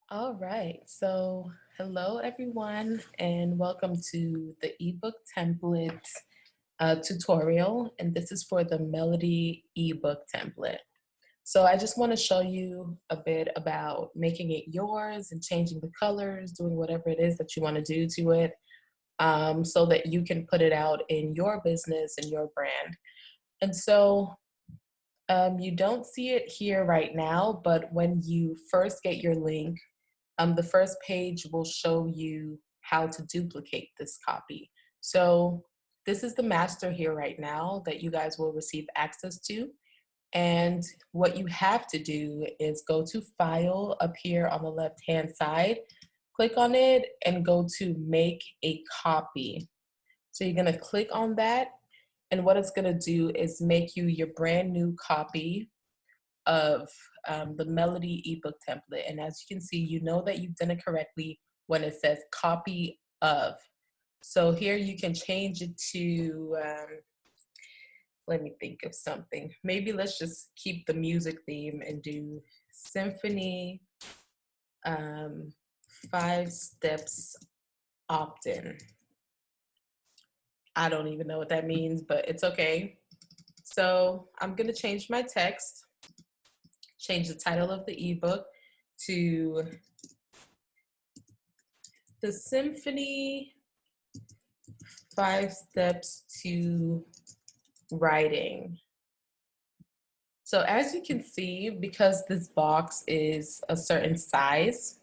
All right, so hello everyone, and welcome to the ebook template tutorial. And this is for the Melody ebook template. So I just want to show you a bit about making it yours and changing the colors, doing whatever it is that you want to do to it, so that you can put it out in your business and your brand. And so you don't see it here right now, but when you first get your link, the first page will show you how to duplicate this copy. So this is the master here right now that you guys will receive access to. And what you have to do is go to File up here on the left-hand side, click on it, and go to Make a Copy. So you're gonna click on that, and what it's gonna do is make you your brand new copy of the Melody ebook template. And as you can see, you know that you've done it correctly when it says copy of. So here you can change it to, let me think of something. Maybe let's just keep the music theme and do symphony, um, 5 steps opt-in. I don't even know what that means, but it's okay. So I'm gonna change my text, change the title of the ebook to the Symphony 5 Steps to Writing. So as you can see, because this box is a certain size,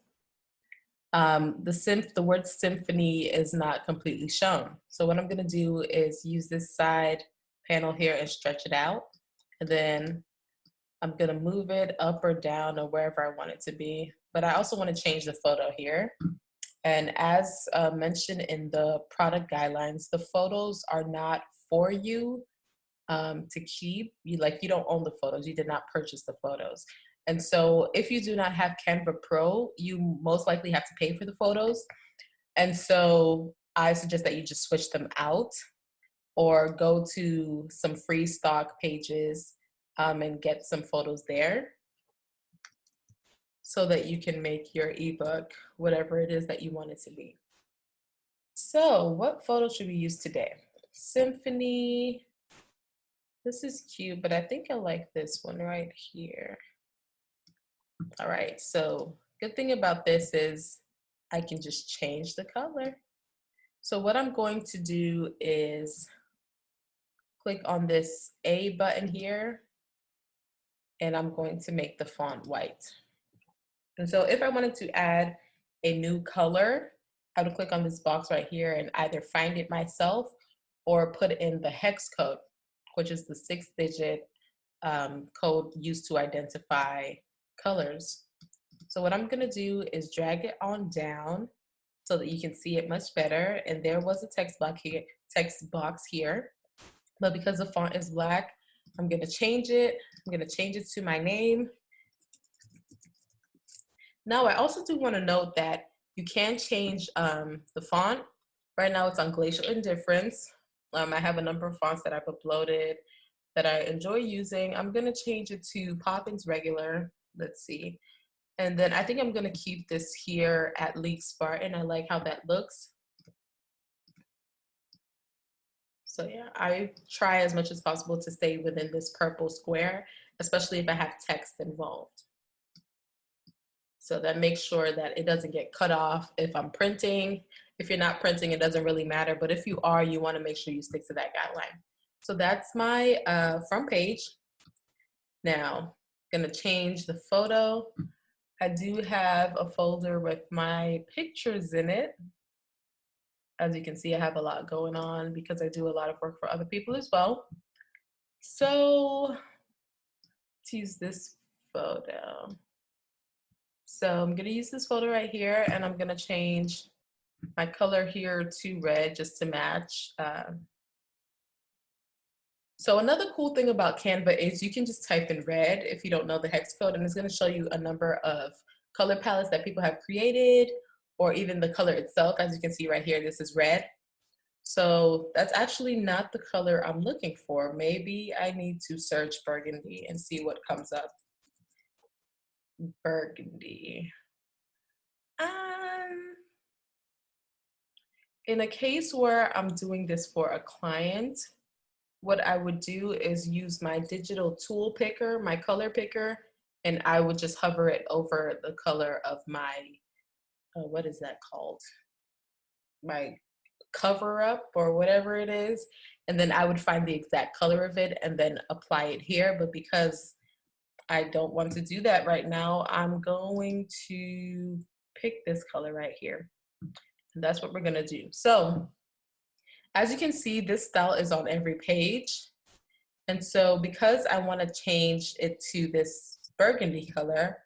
the word symphony is not completely shown. So what I'm gonna do is use this side panel here and stretch it out. And then I'm gonna move it up or down or wherever I want it to be. But I also wanna change the photo here. And as mentioned in the product guidelines, the photos are not for you to keep. You don't own the photos. You did not purchase the photos. And so if you do not have Canva Pro, you most likely have to pay for the photos. And so I suggest that you just switch them out or go to some free stock pages and get some photos there so that you can make your ebook whatever it is that you want it to be. So, what photo should we use today? Symphony. This is cute, but I think I like this one right here. All right, so good thing about this is I can just change the color. So what I'm going to do is click on this A button here, and I'm going to make the font white. And so if I wanted to add a new color, I would click on this box right here and either find it myself or put in the hex code, which is the 6-digit code used to identify colors. So what I'm gonna do is drag it on down so that you can see it much better. And there was a text box here, but because the font is black, I'm gonna change it. I'm gonna change it to my name. Now, I also do want to note that you can change the font. Right now, it's on Glacial Indifference. I have a number of fonts that I've uploaded that I enjoy using. I'm going to change it to Poppins Regular. Let's see. And then I think I'm going to keep this here at League Spartan. I like how that looks. So yeah, I try as much as possible to stay within this purple square, especially if I have text involved. So that makes sure that it doesn't get cut off if I'm printing. If you're not printing, it doesn't really matter. But if you are, you want to make sure you stick to that guideline. So that's my front page. Now, I'm going to change the photo. I do have a folder with my pictures in it. As you can see, I have a lot going on because I do a lot of work for other people as well. So let's use this photo. So I'm going to use this photo right here, and I'm going to change my color here to red just to match. So another cool thing about Canva is you can just type in red if you don't know the hex code, and it's going to show you a number of color palettes that people have created, or even the color itself. As you can see right here, this is red. So that's actually not the color I'm looking for. Maybe I need to search burgundy and see what comes up. Burgundy. Um, in a case where I'm doing this for a client, what I would do is use my digital tool picker, my color picker, and I would just hover it over the color of my, what is that called? My cover up or whatever it is. And then I would find the exact color of it and then apply it here. But because I don't want to do that right now, I'm going to pick this color right here. And that's what we're gonna do. So as you can see, this style is on every page. And so because I want to change it to this burgundy color,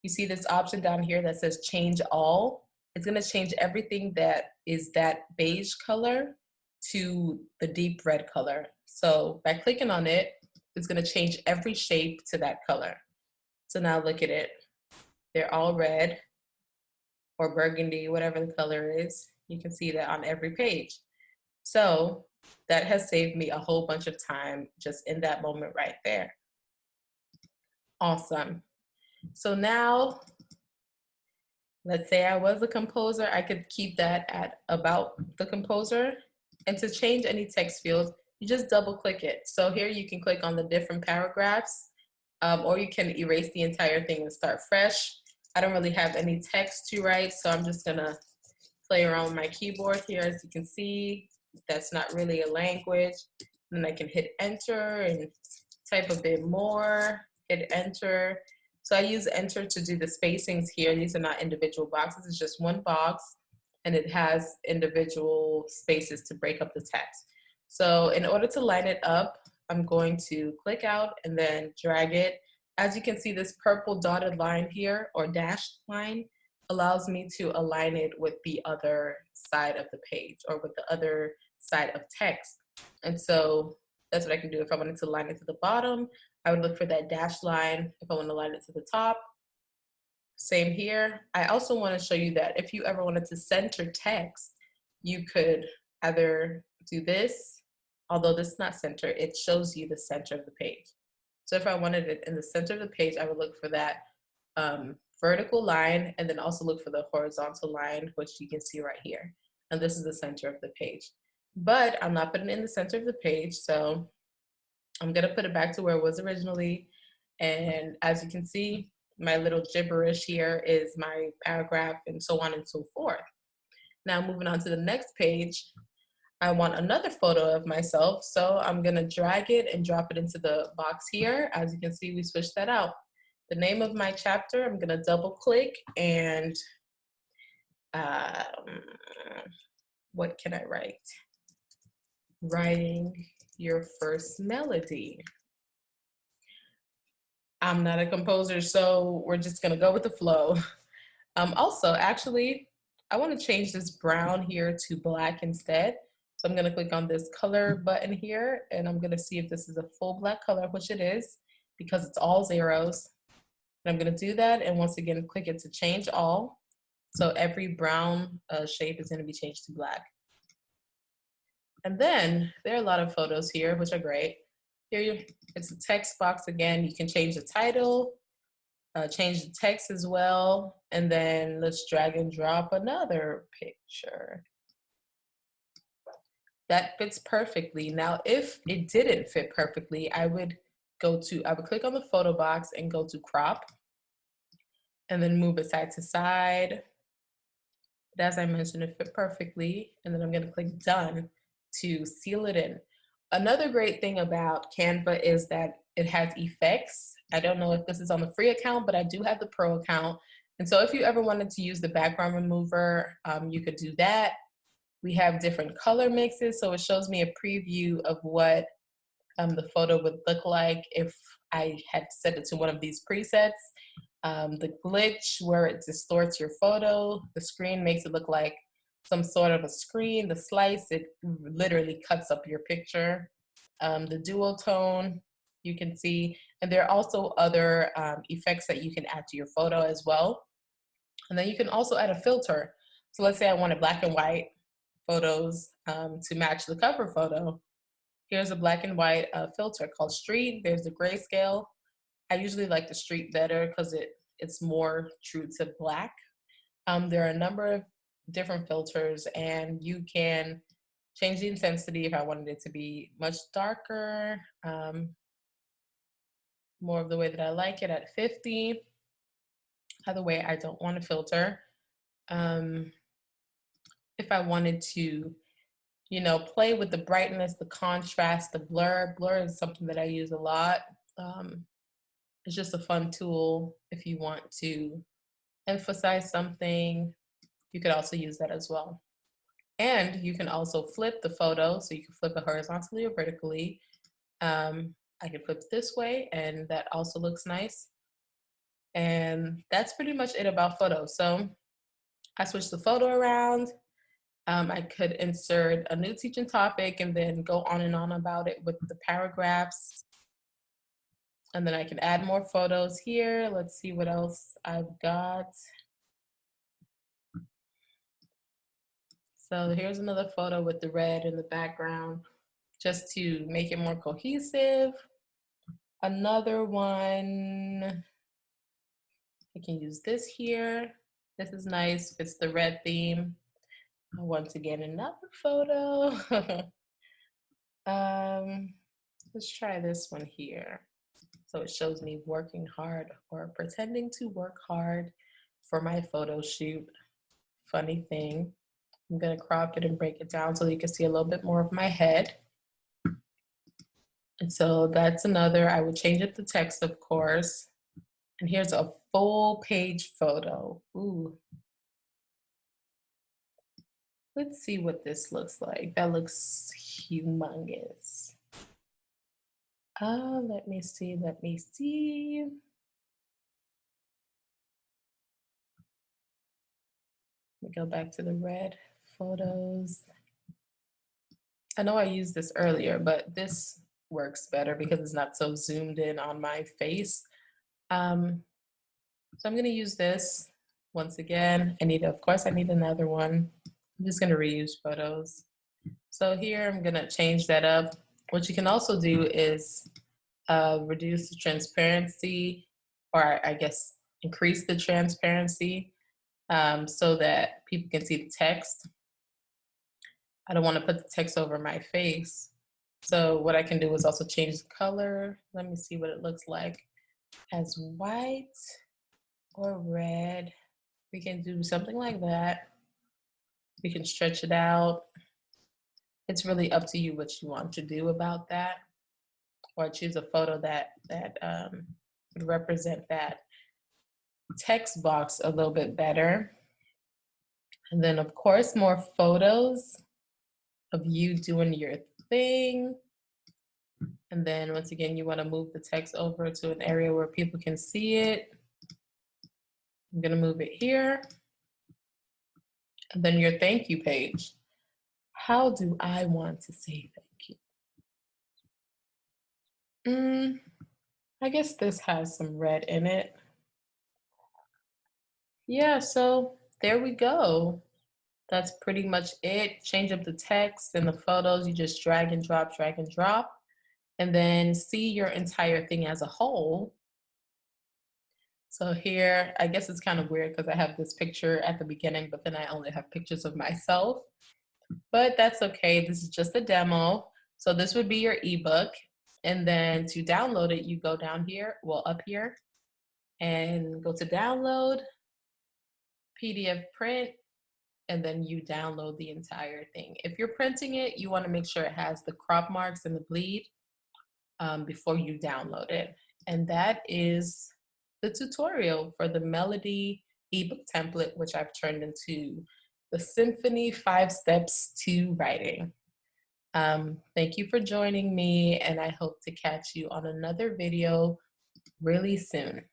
you see this option down here that says change all. It's going to change everything that is that beige color to the deep red color. So by clicking on it, it's going to change every shape to that color. So now look at it. They're all red or burgundy, whatever the color is. You can see that on every page. So that has saved me a whole bunch of time just in that moment right there. Awesome. So now, let's say I was a composer, I could keep that at about the composer. And to change any text field, you just double click it. So here you can click on the different paragraphs, or you can erase the entire thing and start fresh. I don't really have any text to write, so I'm just gonna play around with my keyboard here. As you can see, that's not really a language. Then I can hit enter and type a bit more, hit enter. So I use enter to do the spacings here. These are not individual boxes, it's just one box and it has individual spaces to break up the text. So in order to line it up, I'm going to click out and then drag it. As you can see, this purple dotted line here, or dashed line, allows me to align it with the other side of the page or with the other side of text. And so that's what I can do. If I wanted to line it to the bottom, I would look for that dashed line. If I want to line it to the top, same here. I also want to show you that if you ever wanted to center text, you could either do this, although this is not center, it shows you the center of the page. So if I wanted it in the center of the page, I would look for that vertical line and then also look for the horizontal line, which you can see right here. And this is the center of the page. But I'm not putting it in the center of the page, so I'm gonna put it back to where it was originally. And as you can see, my little gibberish here is my paragraph and so on and so forth. Now moving on to the next page, I want another photo of myself. So I'm gonna drag it and drop it into the box here. As you can see, we switched that out. The name of my chapter, I'm gonna double click and what can I write? Writing your first melody. I'm not a composer, so we're just gonna go with the flow. Also, actually, I wanna change this brown here to black instead. So I'm gonna click on this color button here and I'm gonna see if this is a full black color, which it is, because it's all zeros. And I'm gonna do that and once again, click it to change all. So every brown shape is gonna be changed to black. And then there are a lot of photos here, which are great. Here, it's a text box again. You can change the title, change the text as well. And then let's drag and drop another picture. That fits perfectly. Now, if it didn't fit perfectly, I would click on the photo box and go to crop and then move it side to side. But as I mentioned, it fit perfectly. And then I'm gonna click done to seal it in. Another great thing about Canva is that it has effects. I don't know if this is on the free account, but I do have the pro account. And so if you ever wanted to use the background remover, you could do that. We have different color mixes, so it shows me a preview of what the photo would look like if I had set it to one of these presets. The glitch, where it distorts your photo, the screen makes it look like some sort of a screen. The slice, it literally cuts up your picture. The dual tone, you can see. And there are also other effects that you can add to your photo as well. And then you can also add a filter. So let's say I wanted black and white photos to match the cover photo. Here's a black and white filter called Street. There's the grayscale. I usually like the Street better because it's more true to black. There are a number of different filters, and you can change the intensity if I wanted it to be much darker, more of the way that I like it at 50. Other way, I don't want to filter. Um, if I wanted to, play with the brightness, the contrast, the blur. Blur is something that I use a lot. Um, it's just a fun tool if you want to emphasize something. You could also use that as well. And you can also flip the photo. So you can flip it horizontally or vertically. I can flip it this way, and that also looks nice. And that's pretty much it about photos. So I switched the photo around. I could insert a new teaching topic and then go on and on about it with the paragraphs. And then I can add more photos here. Let's see what else I've got. So here's another photo with the red in the background, just to make it more cohesive. Another one, I can use this here. This is nice, fits the red theme. Once again, another photo. Let's try this one here. So it shows me working hard or pretending to work hard for my photo shoot. Funny thing. I'm gonna crop it and break it down so you can see a little bit more of my head. And so that's another, I would change up the text, of course. And here's a full page photo. Ooh. Let's see what this looks like. That looks humongous. Let me see. Let me go back to the red photos. I know I used this earlier, but this works better because it's not so zoomed in on my face. So I'm gonna use this once again. Of course, I need another one. I'm just gonna reuse photos. So here I'm gonna change that up. What you can also do is reduce the transparency, or I guess increase the transparency so that people can see the text. I don't want to put the text over my face. So what I can do is also change the color. Let me see what it looks like as white or red. We can do something like that. We can stretch it out. It's really up to you what you want to do about that, or choose a photo that would represent that text box a little bit better. And then of course, more photos of you doing your thing. And then once again, you want to move the text over to an area where people can see it. I'm going to move it here. And then your thank you page. How do I want to say thank you? I guess this has some red in it. Yeah, so there we go. That's pretty much it. Change up the text and the photos. You just drag and drop, and then see your entire thing as a whole. So here, I guess it's kind of weird because I have this picture at the beginning, but then I only have pictures of myself. But that's okay. This is just a demo. So this would be your ebook. And then to download it, you go down here, well, up here, and go to download, PDF print, and then you download the entire thing. If you're printing it, you want to make sure it has the crop marks and the bleed before you download it. And that is the tutorial for the Melody ebook template, which I've turned into the Symphony 5 Steps to Writing. Thank you for joining me, and I hope to catch you on another video really soon.